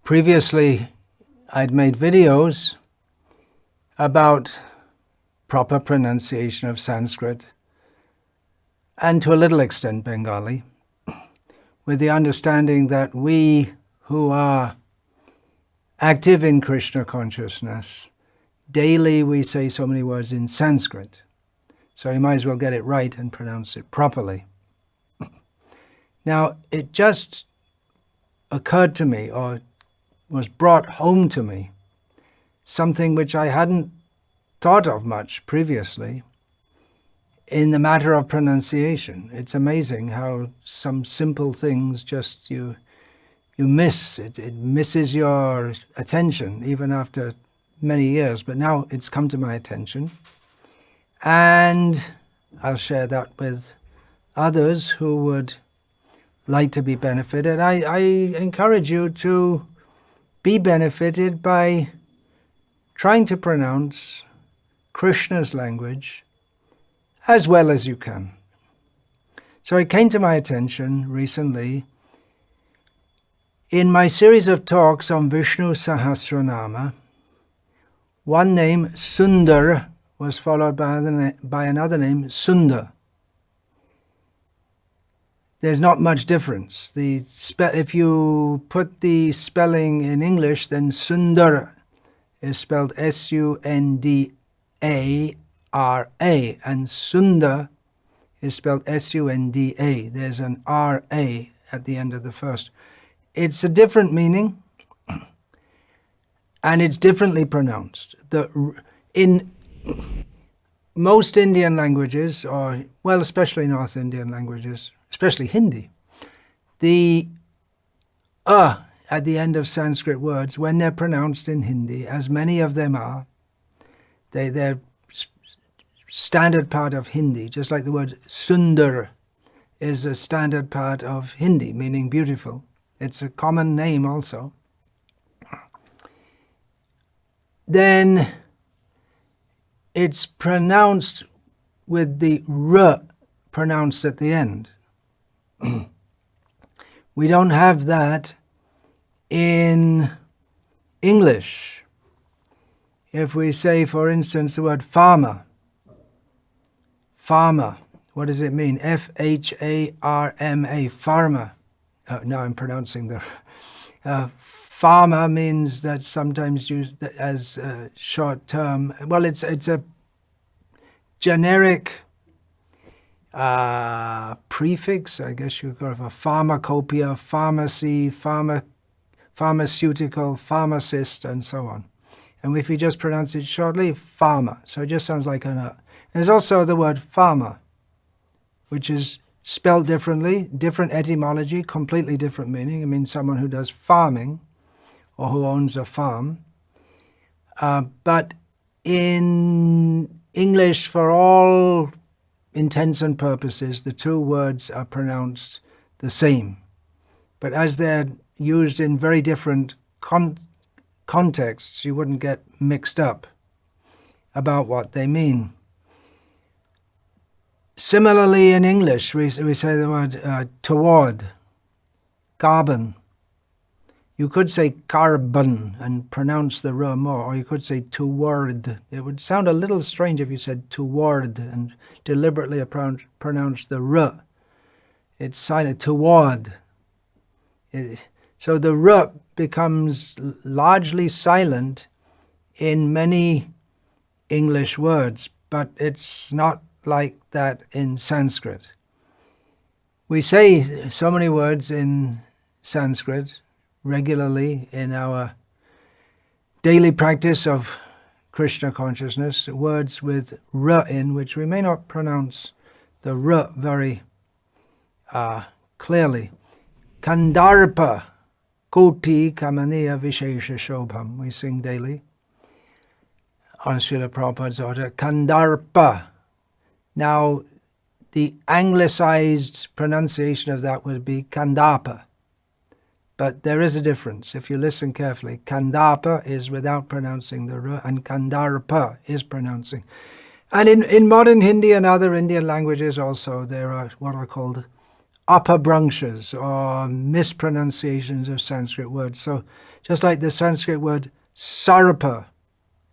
Previously, I'd made videos about proper pronunciation of Sanskrit and to a little extent Bengali, with the understanding that we who are active in Krishna consciousness, daily we say so many words in Sanskrit, so you might as well get it right and pronounce it properly. Now, it just occurred to me, or was brought home to me, something which I hadn't thought of much previously in the matter of pronunciation. It's amazing how some simple things just you miss. It misses your attention even after many years, but now it's come to my attention. And I'll share that with others who would like to be benefited. I encourage you to be benefited by trying to pronounce Krishna's language as well as you can. So it came to my attention recently in my series of talks on Vishnu Sahasranama, one name, Sundar, was followed by another name, Sunda. There's not much difference. If you put the spelling in English, then Sundar is spelled Sundara, and Sunda is spelled Sunda. There's an Ra at the end of the first. It's a different meaning, and it's differently pronounced. In most Indian languages, especially North Indian languages, especially Hindi, the at the end of Sanskrit words, when they're pronounced in Hindi, as many of them are, they're standard part of Hindi, just like the word Sundar is a standard part of Hindi, meaning beautiful. It's a common name also. Then it's pronounced with the R pronounced at the end. We don't have that in English. If we say, for instance, the word farmer, what does it mean? F-H-A-R-M-A, farmer. Now I'm pronouncing the... farmer means that's sometimes used as a short term. Well, it's a generic prefix, I guess you could call it, a pharmacopoeia, pharmacy, pharmaceutical, pharmacist, and so on. And if you just pronounce it shortly, farmer. So it just sounds like an. There's also the word farmer, which is spelled differently, different etymology, completely different meaning. It means someone who does farming or who owns a farm. But in English, for all intents and purposes, the two words are pronounced the same. But as they're used in very different contexts, you wouldn't get mixed up about what they mean. Similarly, in English, we say the word toward, carbon. You could say carbon and pronounce the r more, or you could say toward. It would sound a little strange if you said toward and deliberately pronounce the r. It's silent, toward. So the r becomes largely silent in many English words, but it's not like that in Sanskrit. We say so many words in Sanskrit regularly in our daily practice of Krishna consciousness, words with r in, which we may not pronounce the r very clearly. Kandarpa, koti kamaniya vishesha shobham, we sing daily on Srila Prabhupada's order. Kandarpa. Now, the anglicized pronunciation of that would be Kandarpa. But there is a difference. If you listen carefully, Kandarpa is without pronouncing the r, and Kandarpa is pronouncing. And in modern Hindi and other Indian languages also, there are what are called upabhrangsas or mispronunciations of Sanskrit words. So just like the Sanskrit word sarpa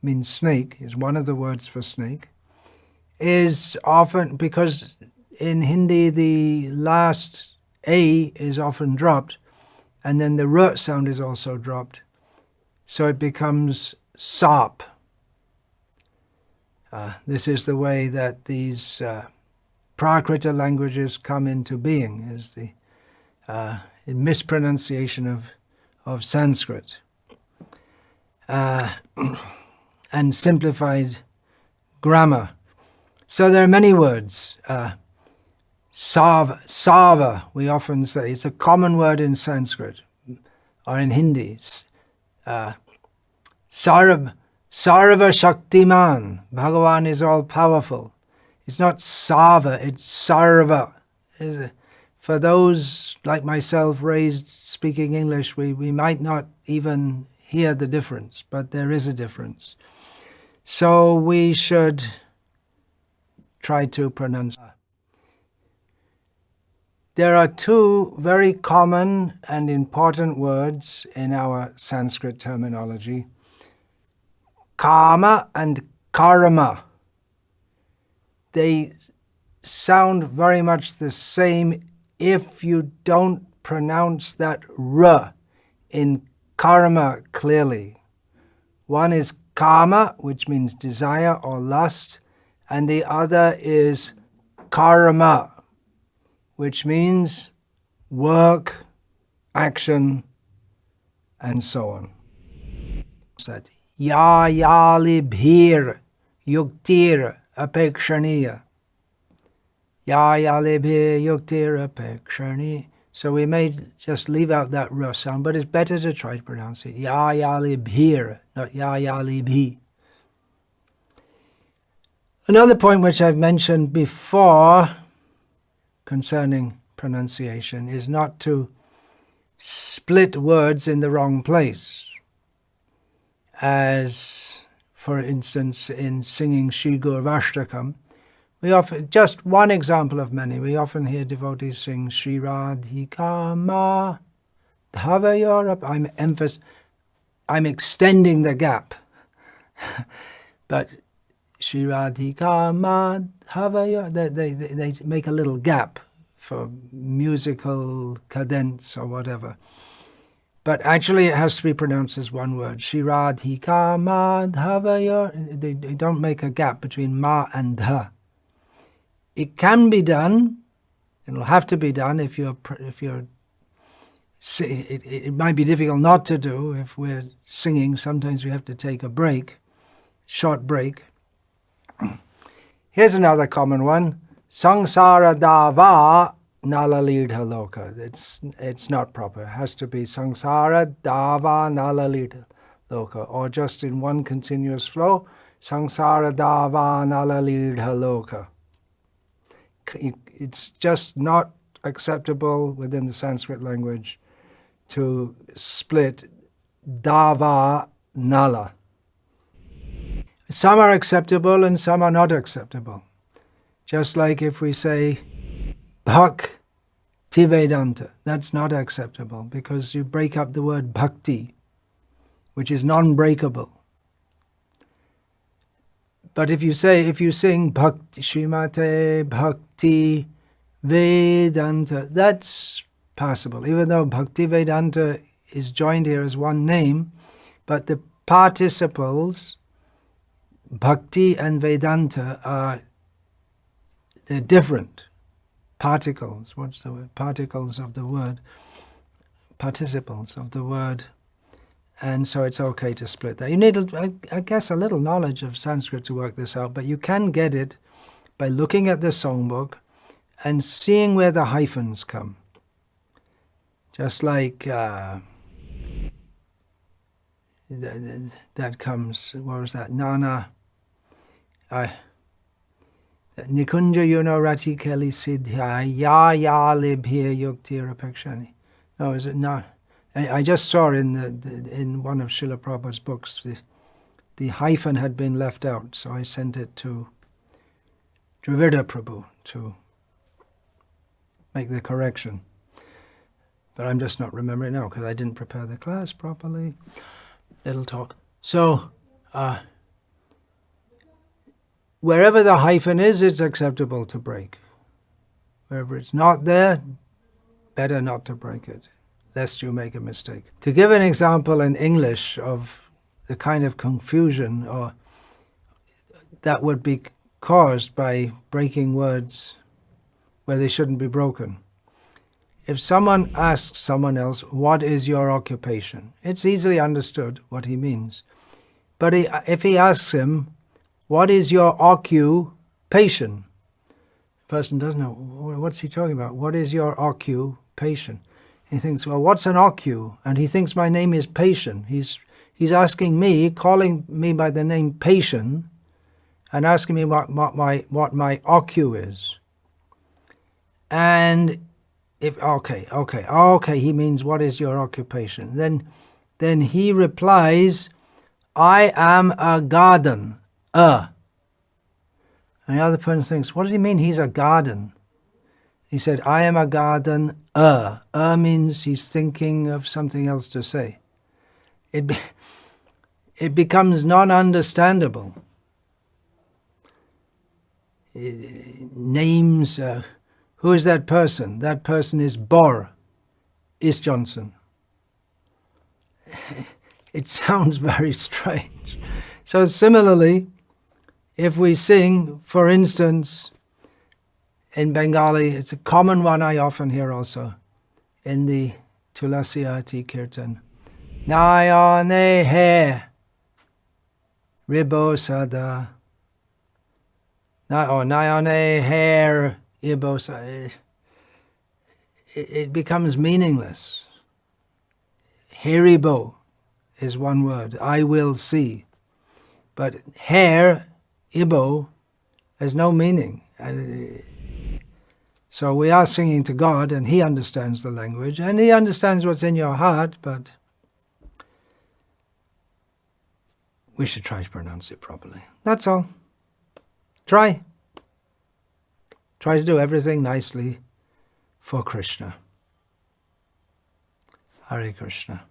means snake, is one of the words for snake, is often, because in Hindi the last A is often dropped, and then the R sound is also dropped, so it becomes sap. This is the way that these Prakrita languages come into being, is the mispronunciation of Sanskrit and simplified grammar. So there are many words. Sarva, we often say. It's a common word in Sanskrit or in Hindi. Sarva Shaktiman. Bhagavan is all powerful. It's not Sava, it's Sarva. For those like myself raised speaking English, we might not even hear the difference, but there is a difference. So we should try to pronounce. There are two very common and important words in our Sanskrit terminology, kama and karma. They sound very much the same if you don't pronounce that r in karma clearly. One is kama, which means desire or lust, and the other is karma, which means work, action, and so on. Ya yalibhir yuktir apekshaniya. Ya yalibhir yuktir apekshaniya. So we may just leave out that r sound, but it's better to try to pronounce it. Ya yalibhir, not ya yalibhi. Another point which I've mentioned before concerning pronunciation is not to split words in the wrong place. As, for instance, in singing Shri Gurvashtakam, we often, just one example of many, we often hear devotees sing Shri Radhika Ma Dhavayorap. I'm extending the gap. But Shri Radhika Ma Dhavayor, they make a little gap for musical cadence or whatever. But actually it has to be pronounced as one word. Shri Radhika Ma Dhavayor. They don't make a gap between ma and dha. It can be done. It'll have to be done if you're. It might be difficult not to do if we're singing. Sometimes we have to take a break, short break. Here's another common one: Sangsara dava nalalidha loka. It's not proper. It has to be Sangsara dava nalalidha loka, or just in one continuous flow. Sangsara dava nalalidha loka. It's just not acceptable within the Sanskrit language to split dava nala. Some are acceptable and some are not acceptable. Just like if we say Bhakti Vedanta, that's not acceptable because you break up the word bhakti, which is non-breakable. But if you sing Bhakti Srimate Bhakti Vedanta, that's possible. Even though Bhakti Vedanta is joined here as one name, but the participles, Bhakti and Vedanta, they're different. Particles, what's the word? Particles of the word. Participles of the word. And so it's okay to split that. You need, I guess, a little knowledge of Sanskrit to work this out, but you can get it by looking at the songbook and seeing where the hyphens come. Just like that comes, what was that? Nana. Nikunja yuno rati keli siddhya ya libhir yuktir apekshani. No, is it not? I just saw in one of Srila Prabhupada's books, the hyphen had been left out, so I sent it to Dravida Prabhu to make the correction. But I'm just not remembering now because I didn't prepare the class properly. Little talk. So, wherever the hyphen is, it's acceptable to break. Wherever it's not there, better not to break it, lest you make a mistake. To give an example in English of the kind of confusion or that would be caused by breaking words where they shouldn't be broken. If someone asks someone else, what is your occupation? It's easily understood what he means. But if he asks him, what is your occupation? The person doesn't know, what's he talking about? What is your occupation? He thinks, well, what's an occu? And he thinks my name is Patient. He's asking me, calling me by the name Patient, and asking me what my occu is. And if okay, he means what is your occupation? Then he replies, I am a garden. And the other person thinks, what does he mean he's a garden? He said, I am a garden. Means he's thinking of something else to say. It becomes non-understandable. Names, who is that person? That person is Bor, is Johnson. It sounds very strange. So similarly, if we sing, for instance, in Bengali, it's a common one I often hear also, in the Tulasiyati Kirtan. Nayane he, ribo sada. Nayane hair, ibo. It becomes meaningless. Heribo is one word, I will see. But hair, ibo, has no meaning. So we are singing to God, and He understands the language, and He understands what's in your heart, but we should try to pronounce it properly. That's all. Try. Try to do everything nicely for Krishna. Hare Krishna.